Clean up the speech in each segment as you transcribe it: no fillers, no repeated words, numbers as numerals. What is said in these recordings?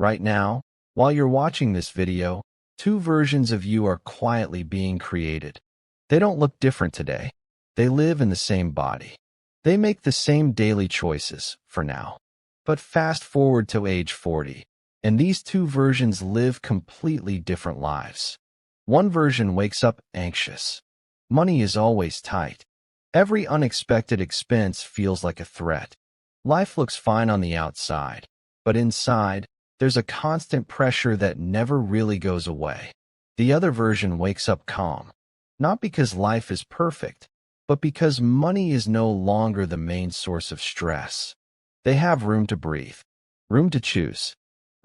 Right now, while you're watching this video, two versions of you are quietly being created. They don't look different today. They live in the same body. They make the same daily choices, for now. But fast forward to age 40, and these two versions live completely different lives. One version wakes up anxious. Money is always tight. Every unexpected expense feels like a threat. Life looks fine on the outside, but inside, there's a constant pressure that never really goes away. The other version wakes up calm, not because life is perfect, but because money is no longer the main source of stress. They have room to breathe, room to choose,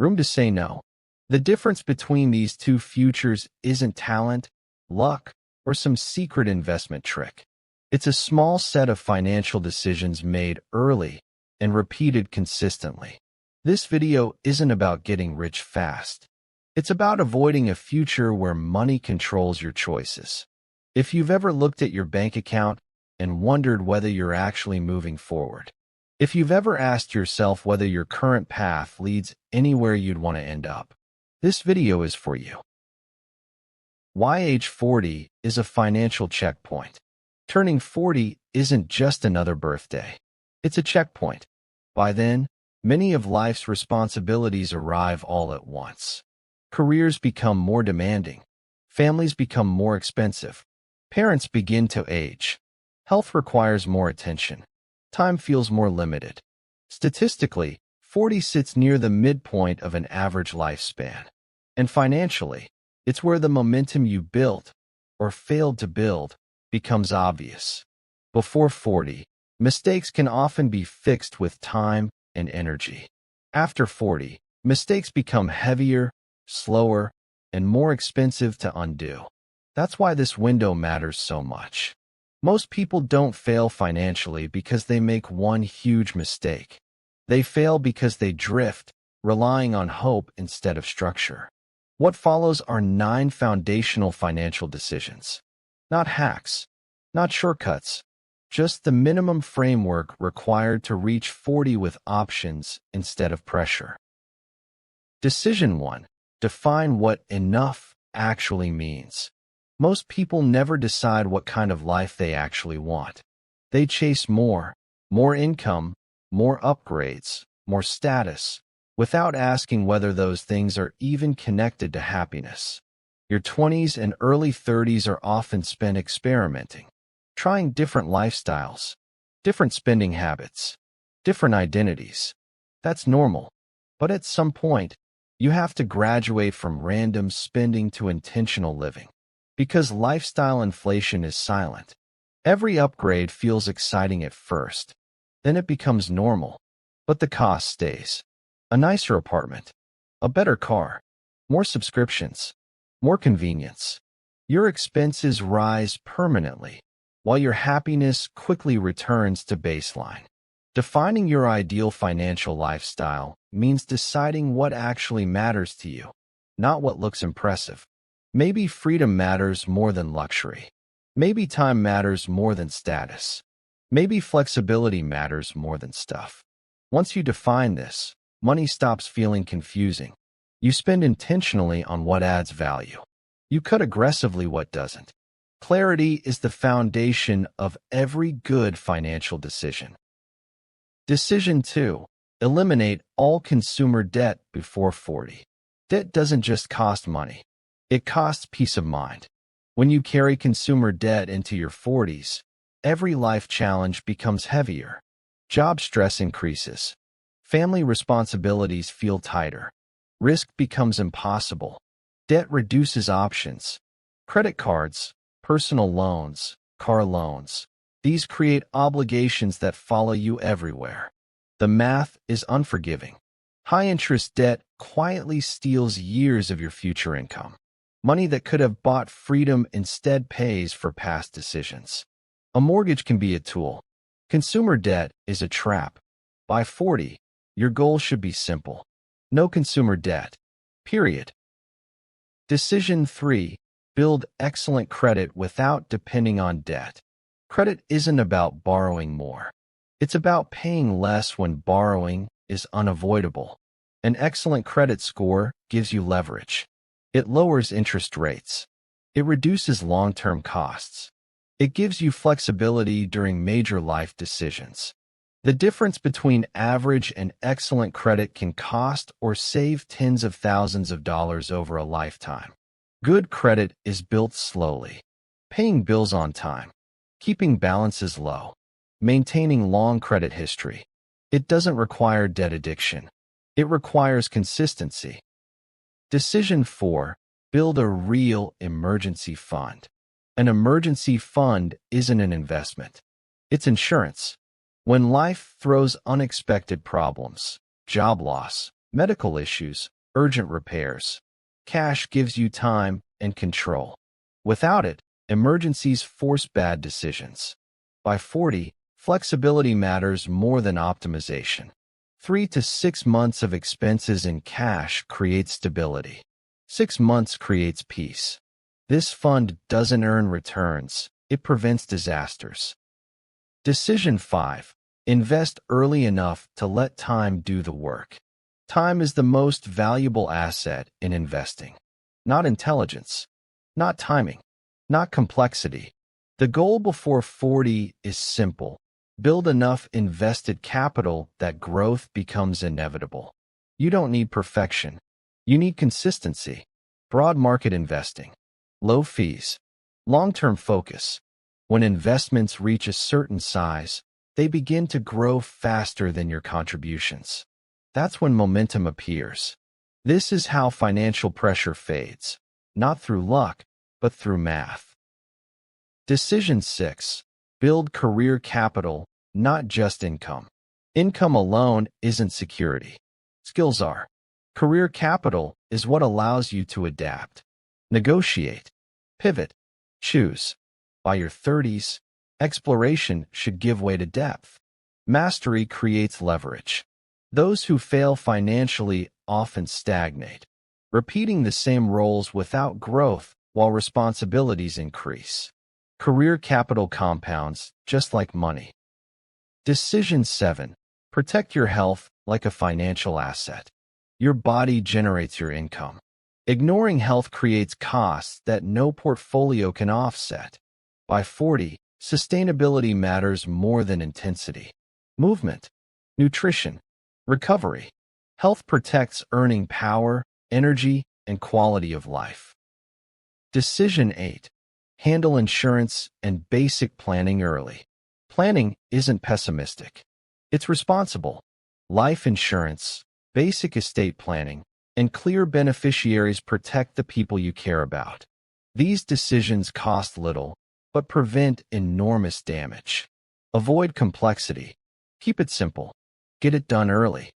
room to say no. The difference between these two futures isn't talent, luck, or some secret investment trick. It's a small set of financial decisions made early and repeated consistently. This video isn't about getting rich fast. It's about avoiding a future where money controls your choices. If you've ever looked at your bank account and wondered whether you're actually moving forward, if you've ever asked yourself whether your current path leads anywhere you'd want to end up, this video is for you. Why age 40 is a financial checkpoint. Turning 40 isn't just another birthday. It's a checkpoint. By then, many of life's responsibilities arrive all at once. Careers become more demanding. Families become more expensive. Parents begin to age. Health requires more attention. Time feels more limited. Statistically, 40 sits near the midpoint of an average lifespan. And financially, it's where the momentum you built, or failed to build, becomes obvious. Before 40, mistakes can often be fixed with time and energy. After 40, mistakes become heavier, slower, and more expensive to undo. That's why this window matters so much. Most people don't fail financially because they make one huge mistake. They fail because they drift, relying on hope instead of structure. What follows are 9 foundational financial decisions. Not hacks, not shortcuts, just the minimum framework required to reach 40 with options instead of pressure. Decision 1. Define what enough actually means. Most people never decide what kind of life they actually want. They chase more income, more upgrades, more status, without asking whether those things are even connected to happiness. Your 20s and early 30s are often spent experimenting, trying different lifestyles, different spending habits, different identities. That's normal. But at some point, you have to graduate from random spending to intentional living. Because lifestyle inflation is silent. Every upgrade feels exciting at first. Then it becomes normal. But the cost stays. A nicer apartment, a better car, more subscriptions, more convenience. Your expenses rise permanently, while your happiness quickly returns to baseline. Defining your ideal financial lifestyle means deciding what actually matters to you, not what looks impressive. Maybe freedom matters more than luxury. Maybe time matters more than status. Maybe flexibility matters more than stuff. Once you define this, money stops feeling confusing. You spend intentionally on what adds value. You cut aggressively what doesn't. Clarity is the foundation of every good financial decision. Decision 2. Eliminate all consumer debt before 40. Debt doesn't just cost money. It costs peace of mind. When you carry consumer debt into your 40s, every life challenge becomes heavier. Job stress increases. Family responsibilities feel tighter. Risk becomes impossible. Debt reduces options. Credit cards, personal loans, car loans. These create obligations that follow you everywhere. The math is unforgiving. High-interest debt quietly steals years of your future income. Money that could have bought freedom instead pays for past decisions. A mortgage can be a tool. Consumer debt is a trap. By 40, your goal should be simple. No consumer debt. Period. Decision 3. Build excellent credit without depending on debt. Credit isn't about borrowing more. It's about paying less when borrowing is unavoidable. An excellent credit score gives you leverage. It lowers interest rates. It reduces long-term costs. It gives you flexibility during major life decisions. The difference between average and excellent credit can cost or save tens of thousands of dollars over a lifetime. Good credit is built slowly. Paying bills on time. Keeping balances low. Maintaining long credit history. It doesn't require debt addiction. It requires consistency. Decision 4. Build a real emergency fund. An emergency fund isn't an investment. It's insurance. When life throws unexpected problems, job loss, medical issues, urgent repairs, cash gives you time and control. Without it, emergencies force bad decisions. By 40, flexibility matters more than optimization. 3 to 6 months of expenses in cash creates stability. 6 months creates peace. This fund doesn't earn returns. It prevents disasters. Decision 5. Invest early enough to let time do the work. Time is the most valuable asset in investing. Not intelligence, not timing, not complexity. The goal before 40 is simple. Build enough invested capital that growth becomes inevitable. You don't need perfection. You need consistency. Broad market investing. Low fees. Long-term focus. When investments reach a certain size, they begin to grow faster than your contributions. That's when momentum appears. This is how financial pressure fades, not through luck, but through math. Decision 6. Build career capital, not just income. Income alone isn't security. Skills are. Career capital is what allows you to adapt, negotiate, pivot, choose. By your 30s, exploration should give way to depth. Mastery creates leverage. Those who fail financially often stagnate, repeating the same roles without growth while responsibilities increase. Career capital compounds just like money. Decision 7. Protect your health like a financial asset. Your body generates your income. Ignoring health creates costs that no portfolio can offset. By 40, sustainability matters more than intensity. Movement, nutrition, recovery. Health protects earning power, energy, and quality of life. Decision 8. Handle insurance and basic planning early. Planning isn't pessimistic. It's responsible. Life insurance, basic estate planning, and clear beneficiaries protect the people you care about. These decisions cost little, but prevent enormous damage. Avoid complexity. Keep it simple. Get it done early.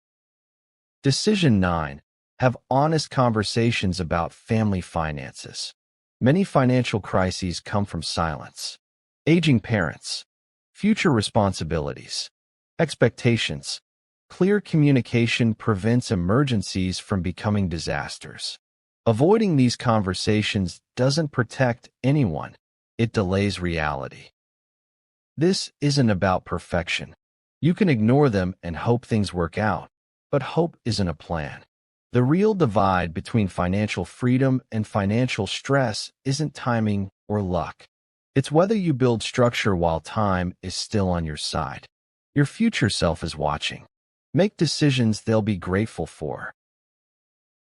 Decision 9. Have honest conversations about family finances. Many financial crises come from silence. Aging parents, future responsibilities, expectations. Clear communication prevents emergencies from becoming disasters. Avoiding these conversations doesn't protect anyone. It delays reality. This isn't about perfection. You can ignore them and hope things work out, but hope isn't a plan. The real divide between financial freedom and financial stress isn't timing or luck. It's whether you build structure while time is still on your side. Your future self is watching. Make decisions they'll be grateful for.